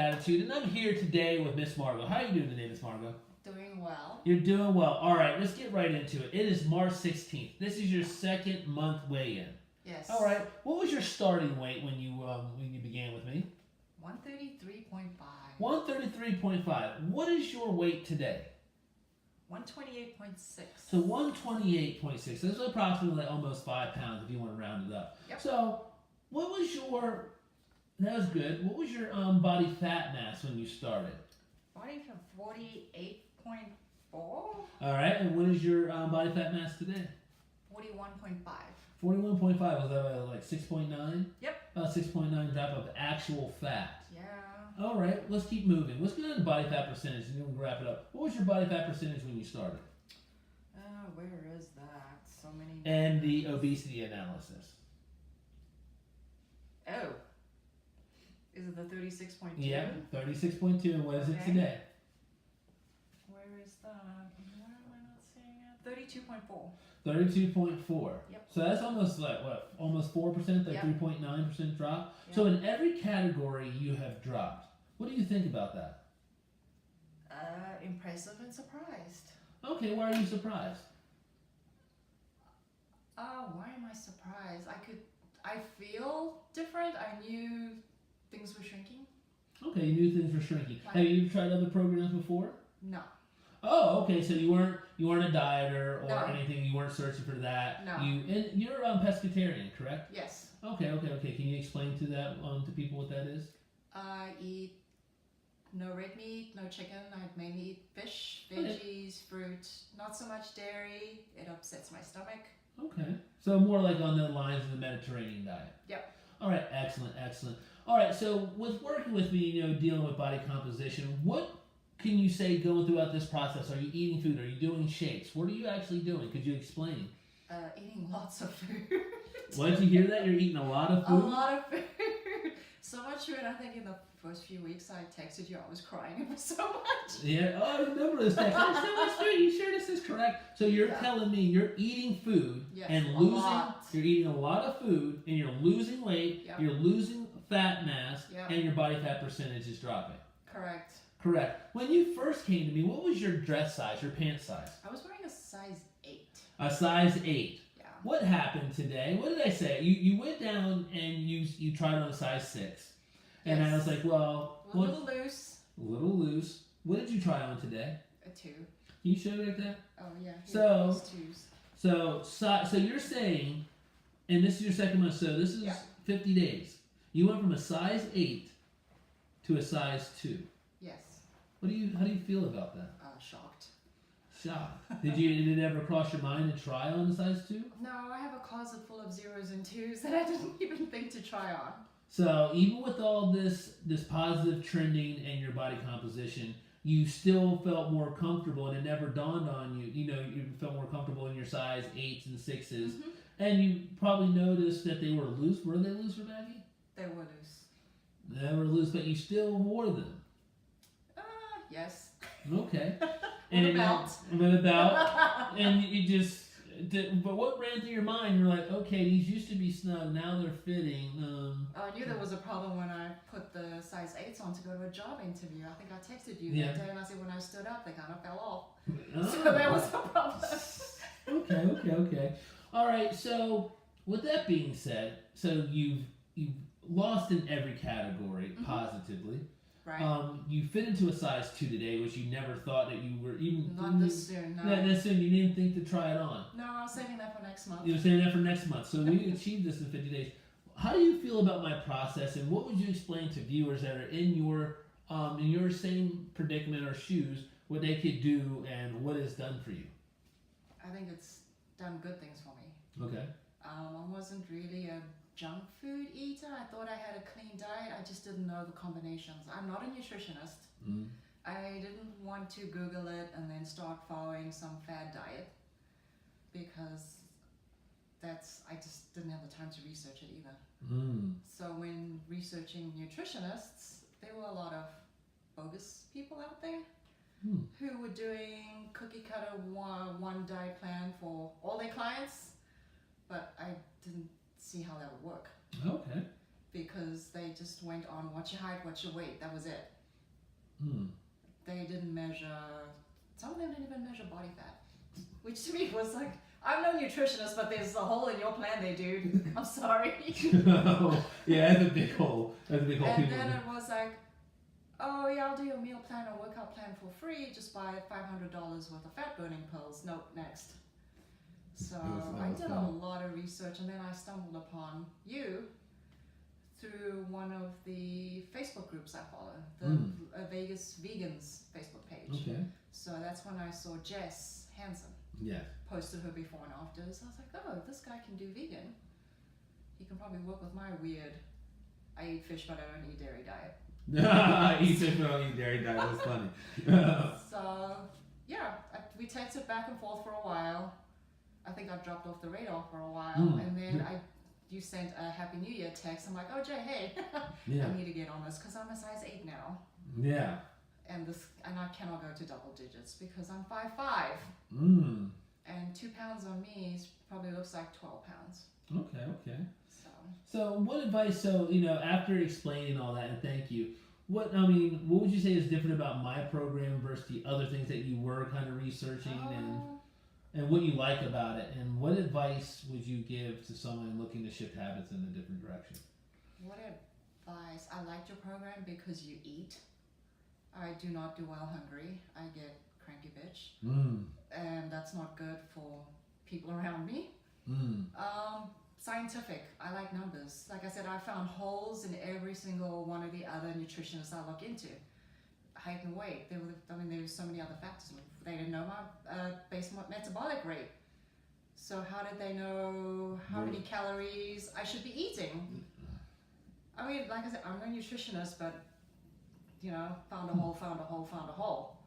Attitude, and I'm here today with Miss Margot. How are you doing today, Miss Margot? Doing well. You're doing well. All right, let's get right into it. It is March 16th. This is your second month weigh-in. Yes. All right. What was your starting weight when you began with me? 133.5. 133.5. What is your weight today? 128.6. So 128.6. That's approximately almost 5 pounds if you want to round it up. Yep. So what was your? That was good. What was your body fat mass when you started? Body for 48.4. All right. And what is your body fat mass today? 41.5. 41.5. Was that like 6.9? Yep. About 6.9 drop of actual fat. Yeah. All right. Let's keep moving. Let's get into body fat percentage and then we'll wrap it up. What was your body fat percentage when you started? Where is that? So many. And the obesity analysis. Oh. Is it the 36.2? Yeah, 36.2. And what is it Okay. today? Where is that? Why am I not seeing it? 32.4. 32.4. Yep. So that's almost like what? Almost 4%, like Yep. 3.9% drop. Yep. So in every category you have dropped. What do you think about that? Impressive and surprised. Okay, why are you surprised? Why am I surprised? I feel different. I knew things were shrinking. Okay, you knew things were shrinking. Right. Have you tried other programs before? No. Oh, okay. So you weren't a dieter or No. anything. You weren't searching for that. No. You're pescatarian, correct? Yes. Okay. Can you explain to that to people what that is? I eat no red meat, no chicken. I mainly eat fish, Okay. veggies, fruit. Not so much dairy. It upsets my stomach. Okay. So more like on the lines of the Mediterranean diet. Yep. All right. Excellent. All right. So with working with me, dealing with body composition, what can you say going throughout this process? Are you eating food? Are you doing shakes? What are you actually doing? Could you explain? Eating lots of food. Why did you hear that? You're eating a lot of A food? lot of food. So much food. I think in the first few weeks I texted you, I was crying. It was so much. Yeah, oh, I remember this text. There's so much food. You sure this is correct? So you're Yeah. telling me you're eating food Yes, and a losing. lot. You're eating a lot of food and you're losing weight. Yep. You're losing fat mass, Yep. and your body fat percentage is dropping. Correct. Correct. When you first came to me, what was your dress size, your pant size? I was wearing a size 8. A size 8. Yeah. What happened today? What did I say? You went down and you tried on a size 6. And I was like, well, A little loose. A little loose. What did you try on today? A 2. Can you show me like that? Oh yeah. So- these twos. So you're saying, and this is your second month, so this is Yeah. 50 days. You went from a size 8 to a size 2. Yes. How do you feel about that? Shocked. Shocked. Did it ever cross your mind to try on a size 2? No, I have a closet full of 0s and 2s that I didn't even think to try on. So even with all this positive trending and your body composition, you still felt more comfortable, and it never dawned on you. You felt more comfortable in your size 8s and 6s, Mm-hmm. and you probably noticed that they were loose. Were they loose for Maggie? They were loose. They were loose, but you still wore them. Yes. Okay. With a belt. With a belt. And you just. But what ran through your mind? You're like, okay, these used to be snug, now they're fitting. I knew there was a problem when I put the size 8s on to go to a job interview. I think I texted you Yeah. that day and I said when I stood up, they kind of fell off. Oh. So that was a problem. Okay. All right. So with that being said, so you've lost in every category Mhm. positively. Right. You fit into a size 2 today, which you never thought that you were even. Not this soon, no. Not this soon. You didn't think to try it on. No, I was saving that for next month. You were saying that for next month. So we achieved this in 50 days. How do you feel about my process, and what would you explain to viewers that are in your same predicament or shoes, what they could do and what it's done for you? I think it's done good things for me. Okay. I wasn't really a junk food eater. I thought I had a clean diet. I just didn't know the combinations. I'm not a nutritionist. Mm. I didn't want to Google it and then start following some fad diet because I just didn't have the time to research it either. Mm. So when researching nutritionists, there were a lot of bogus people out there who were doing cookie cutter one diet plan for all their clients, but I didn't see how that would work Okay. because they just went on what's your height, what's your weight, that was it. They didn't measure, some of them didn't even measure body fat, which to me was like, I'm no nutritionist, but there's a hole in your plan there, dude. I'm sorry. Yeah, that's a big hole. That's a big hole. And then it was like, oh yeah, I'll do your meal plan or workout plan for free. Just buy $500 worth of fat burning pills. Nope, next. So I did a lot of research, and then I stumbled upon you through one of the Facebook groups I follow, the Vegas Vegans Facebook page. Okay. So that's when I saw Jess Hansen. Yes. Posted her before and afters. I was like, oh, this guy can do vegan. He can probably work with my weird, I eat fish but I don't eat dairy diet. Eat fish but I don't eat dairy diet. That's funny. So, yeah, we texted back and forth for a while. I think I dropped off the radar for a while. And then you sent a Happy New Year text. I'm like, oh, Jay, hey, I need to get on this because I'm a size 8 now. Yeah. And I cannot go to double digits because I'm 5'5". And 2 pounds on me probably looks like 12 pounds. Okay. So what advice, after explaining all that, and thank you, what would you say is different about my program versus the other things that you were kind of researching and what you like about it, and what advice would you give to someone looking to shift habits in a different direction? What advice? I liked your program because you eat. I do not do well hungry. I get cranky bitch. And that's not good for people around me. Scientific. I like numbers. Like I said, I found holes in every single one of the other nutritionists I look into. Height and weight. There were so many other factors. They didn't know my base metabolic rate. So how did they know how many calories I should be eating? I mean, like I said, I'm no nutritionist, but found a hole.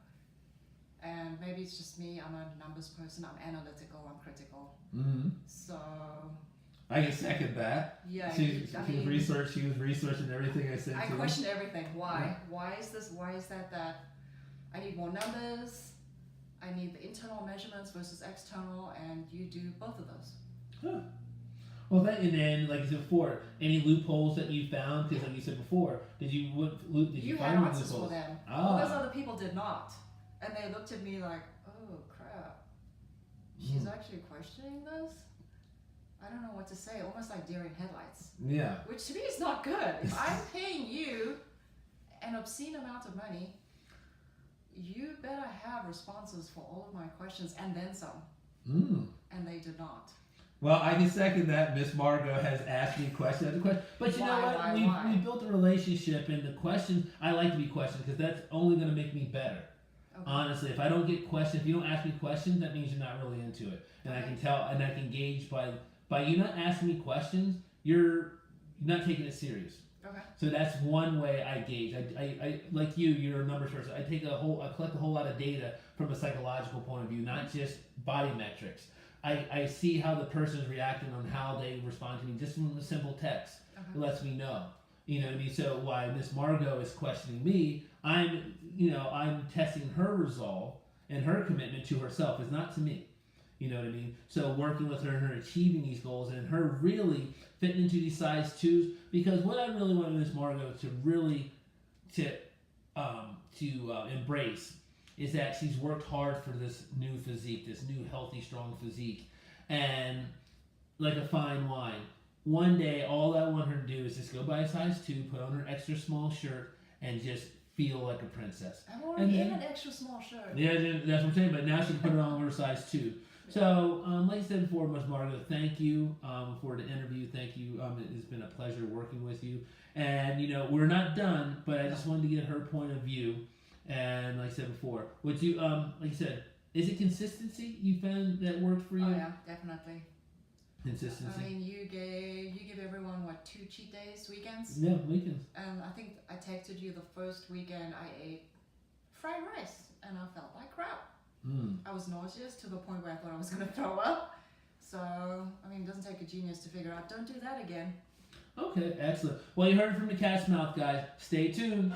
And maybe it's just me. I'm a numbers person. I'm analytical. I'm critical. So I can second that. Yeah. She was researching everything I said. I questioned everything. Why? Yeah. Why is this? Why is that? I need more numbers. I need the internal measurements versus external, and you do both of those. Huh. Well, and then, like you said before, any loopholes that you found? Because, like you said before, did you find had answers loopholes? For them. All those other people did not, and they looked at me like, "Oh crap, she's actually questioning this." I don't know what to say. Almost like deer in headlights. Yeah. Which to me is not good. If I'm paying you an obscene amount of money, you better have responses for all of my questions and then some. And they did not. Well, I can second that. Miss Margot has asked me question after question. But you know what? We built a relationship, and the questions, I like to be questioned because that's only going to make me better. Okay. Honestly, if I don't get questions, if you don't ask me questions, that means you're not really into it. And I can tell, and I can gauge by you not asking me questions, you're not taking it serious. Okay. So that's one way I gauge. I like you're a numbers person. I collect a whole lot of data from a psychological point of view, not just body metrics. I see how the person is reacting on how they respond to me just from a simple text. It lets me know. You know what I mean? So while Miss Margot is questioning me, I'm testing her resolve and her commitment to herself. It's not to me. You know what I mean? So working with her and her achieving these goals and her really fitting into these size 2s, because what I really want Miss Margot to really embrace is that she's worked hard for this new physique, this new healthy, strong physique, and like a fine wine. One day, all I want her to do is just go buy a size 2, put on her extra small shirt, and just feel like a princess. I'm already in an extra small shirt. Yeah, that's what I'm saying. But now she can put it on her size 2. So, like I said before, Ms. Margot, thank you for the interview. Thank you. It's been a pleasure working with you. And, we're not done, but I just wanted to get her point of view. And like I said before, would you, like you said, is it consistency you found that worked for you? Oh, yeah, definitely. Consistency. I mean, you give everyone, 2 cheat days, weekends? Yeah, weekends. And I think I texted you the first weekend I ate fried rice, and I felt like crap. I was nauseous to the point where I thought I was going to throw up. So, I mean, it doesn't take a genius to figure out, don't do that again. Okay, excellent. Well, you heard it from the cat's mouth, guys. Stay tuned.